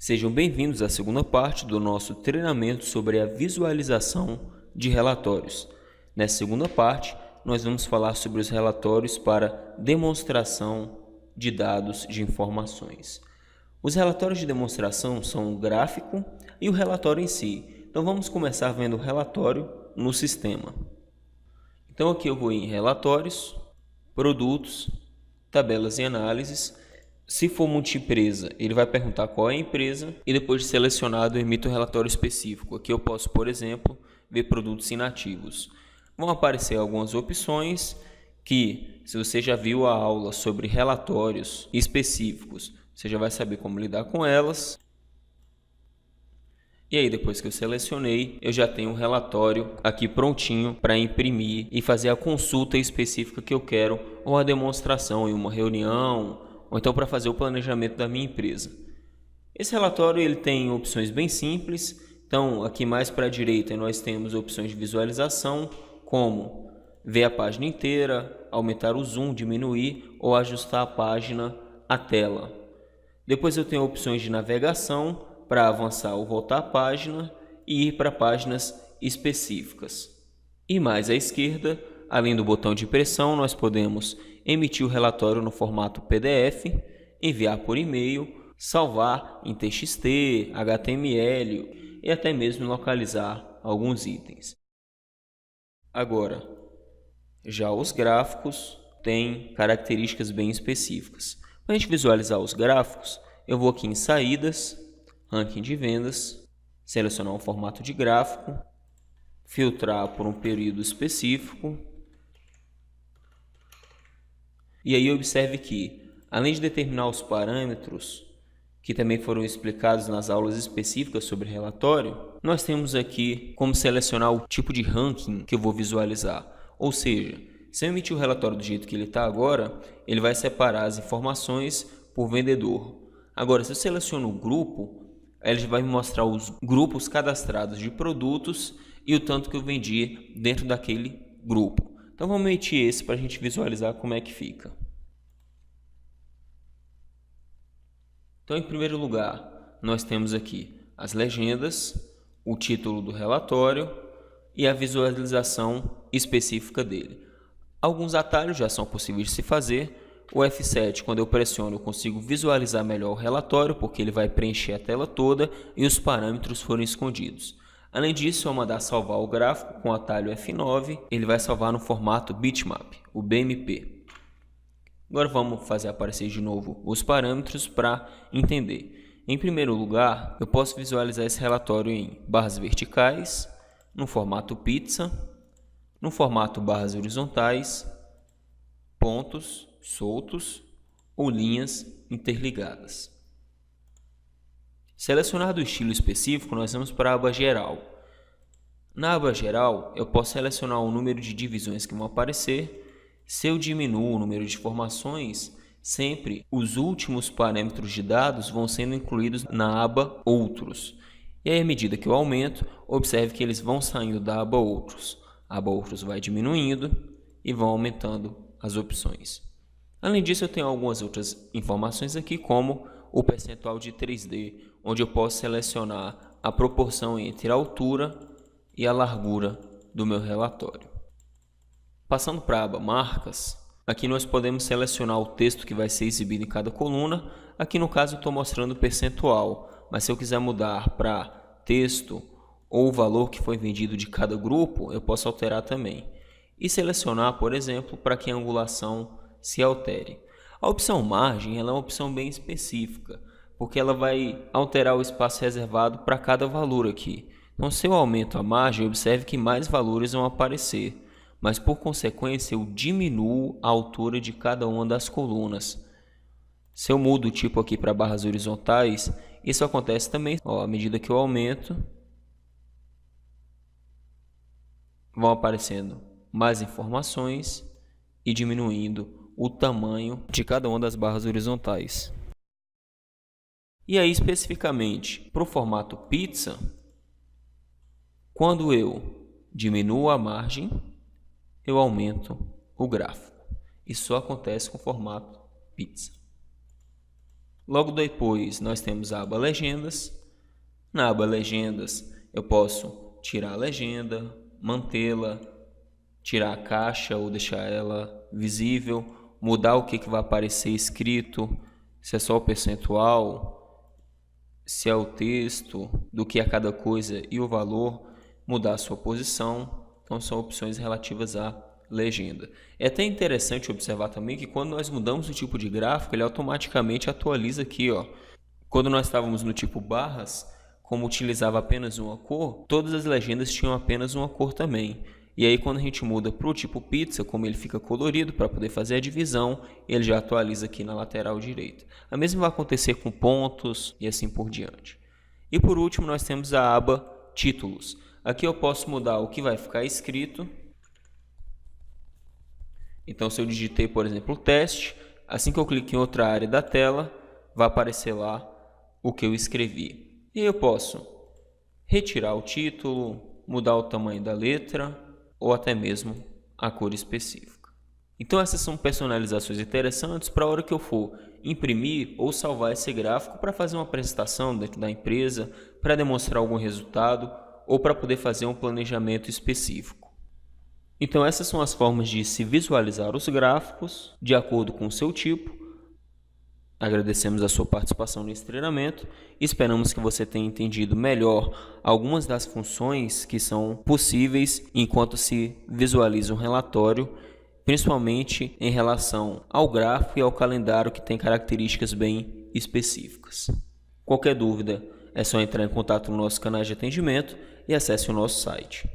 Sejam bem-vindos à segunda parte do nosso treinamento sobre a visualização de relatórios. Nessa segunda parte, nós vamos falar sobre os relatórios para demonstração de dados de informações. Os relatórios de demonstração são o gráfico e o relatório em si. Então vamos começar vendo o relatório no sistema. Então aqui eu vou em relatórios, produtos, tabelas e análises. Se for multiempresa, ele vai perguntar qual é a empresa e depois de selecionado, emite um relatório específico. Aqui eu posso, por exemplo, ver produtos inativos. Vão aparecer algumas opções que, se você já viu a aula sobre relatórios específicos, você já vai saber como lidar com elas. E aí, depois que eu selecionei, eu já tenho um relatório aqui prontinho para imprimir e fazer a consulta específica que eu quero, ou a demonstração em uma reunião, ou então para fazer o planejamento da minha empresa. Esse relatório ele tem opções bem simples. Então, aqui mais para a direita nós temos opções de visualização, como ver a página inteira, aumentar o zoom, diminuir ou ajustar a página, a tela. Depois eu tenho opções de navegação para avançar ou voltar a página e ir para páginas específicas. E mais à esquerda, além do botão de impressão, nós podemos emitir o relatório no formato PDF, enviar por e-mail, salvar em TXT, HTML e até mesmo localizar alguns itens. Agora, já os gráficos têm características bem específicas. Para a gente visualizar os gráficos, eu vou aqui em saídas, ranking de vendas, selecionar um formato de gráfico, filtrar por um período específico. E aí observe que, além de determinar os parâmetros, que também foram explicados nas aulas específicas sobre relatório, nós temos aqui como selecionar o tipo de ranking que eu vou visualizar. Ou seja, se eu emitir o relatório do jeito que ele está agora, ele vai separar as informações por vendedor. Agora, se eu seleciono o grupo, ele vai me mostrar os grupos cadastrados de produtos e o tanto que eu vendi dentro daquele grupo. Então vamos emitir esse para a gente visualizar como é que fica. Então, em primeiro lugar, nós temos aqui as legendas, o título do relatório e a visualização específica dele. Alguns atalhos já são possíveis de se fazer. O F7, quando eu pressiono, eu consigo visualizar melhor o relatório, porque ele vai preencher a tela toda e os parâmetros foram escondidos. Além disso, ao mandar salvar o gráfico com o atalho F9, ele vai salvar no formato bitmap, o BMP. Agora vamos fazer aparecer de novo os parâmetros para entender. Em primeiro lugar, eu posso visualizar esse relatório em barras verticais, no formato pizza, no formato barras horizontais, pontos soltos ou linhas interligadas. Selecionado o estilo específico, nós vamos para a aba geral. Na aba geral, eu posso selecionar o número de divisões que vão aparecer. Se eu diminuo o número de informações, sempre os últimos parâmetros de dados vão sendo incluídos na aba Outros. E aí, à medida que eu aumento, observe que eles vão saindo da aba Outros. A aba Outros vai diminuindo e vão aumentando as opções. Além disso, eu tenho algumas outras informações aqui, como o percentual de 3D, onde eu posso selecionar a proporção entre a altura e a largura do meu relatório. Passando para a aba Marcas, aqui nós podemos selecionar o texto que vai ser exibido em cada coluna. Aqui no caso eu estou mostrando o percentual, mas se eu quiser mudar para texto ou o valor que foi vendido de cada grupo, eu posso alterar também. E selecionar, por exemplo, para que a angulação se altere. A opção margem ela é uma opção bem específica, porque ela vai alterar o espaço reservado para cada valor aqui. Então, se eu aumento a margem, observe que mais valores vão aparecer, mas por consequência eu diminuo a altura de cada uma das colunas. Se eu mudo o tipo aqui para barras horizontais, isso acontece também. À medida que eu aumento, vão aparecendo mais informações e diminuindo o tamanho de cada uma das barras horizontais. E aí, especificamente, para o formato pizza, quando eu diminuo a margem, eu aumento o gráfico. Isso só acontece com o formato pizza. Logo depois, nós temos a aba Legendas. Na aba Legendas, eu posso tirar a legenda, mantê-la, tirar a caixa ou deixar ela visível, mudar o que vai aparecer escrito, se é só o percentual, se é o texto, do que é cada coisa e o valor, mudar a sua posição. Então são opções relativas à legenda. É até interessante observar também que quando nós mudamos o tipo de gráfico, ele automaticamente atualiza aqui, ó. Quando nós estávamos no tipo barras, como utilizava apenas uma cor, todas as legendas tinham apenas uma cor também. E aí quando a gente muda para o tipo pizza, como ele fica colorido para poder fazer a divisão, ele já atualiza aqui na lateral direita. A mesma vai acontecer com pontos e assim por diante. E por último nós temos a aba títulos. Aqui eu posso mudar o que vai ficar escrito. Então se eu digitei, por exemplo, teste, assim que eu clique em outra área da tela, vai aparecer lá o que eu escrevi. E eu posso retirar o título, mudar o tamanho da letra ou até mesmo a cor específica. Então essas são personalizações interessantes para a hora que eu for imprimir ou salvar esse gráfico para fazer uma apresentação dentro da empresa, para demonstrar algum resultado ou para poder fazer um planejamento específico. Então essas são as formas de se visualizar os gráficos de acordo com o seu tipo. Agradecemos a sua participação nesse treinamento e esperamos que você tenha entendido melhor algumas das funções que são possíveis enquanto se visualiza um relatório, principalmente em relação ao gráfico e ao calendário, que tem características bem específicas. Qualquer dúvida é só entrar em contato no nosso canal de atendimento e acesse o nosso site.